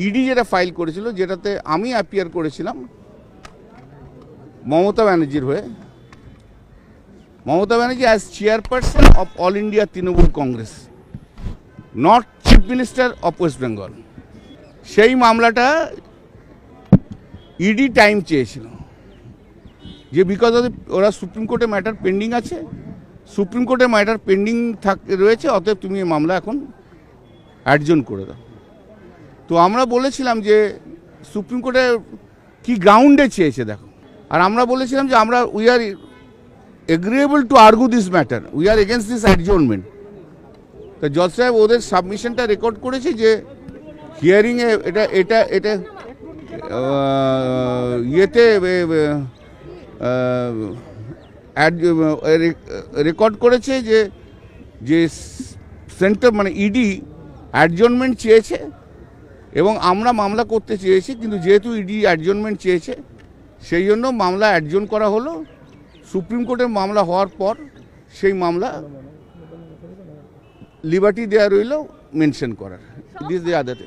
ED যেটা file করেছিল, যেটাতে আমি অ্যাপিয়ার করেছিলাম মমতা ব্যানার্জির হয়ে, Mamata Banerjee as chairperson of all India Trinamool Congress, not chief minister of West Bengal. সেই মামলাটা ইডি টাইম চেয়েছিল যে বিকজ অফ ওরা সুপ্রিম কোর্টে ম্যাটার পেন্ডিং আছে, সুপ্রিম কোর্টে ম্যাটার পেন্ডিং রয়েছে, অতএব তুমি এই মামলা এখন অ্যাডজন করে দাও। তো আমরা বলেছিলাম যে সুপ্রিম কোর্টে কি গ্রাউন্ডে চেয়েছে দেখো, আর আমরা বলেছিলাম যে আমরা we are agreeable to argue this matter, we are against this adjournment. তো জজ সাহেব ওদের সাবমিশনটা রেকর্ড করেছে যে হিয়ারিংয়ে এটা এটা এটা ইয়েতে রেকর্ড করেছে যে যে সেন্টার মানে ইডি অ্যাডজর্নমেন্ট চেয়েছে এবং আমরা মামলা করতে চেয়েছি, কিন্তু যেহেতু ইডি অ্যাডজর্নমেন্ট চেয়েছে সেই জন্য মামলা অ্যাডজর্ন করা হলো। সুপ্রিম কোর্টের মামলা হওয়ার পর সেই মামলা লিবার্টি দেওয়া রইল মেনশন করার। This the other.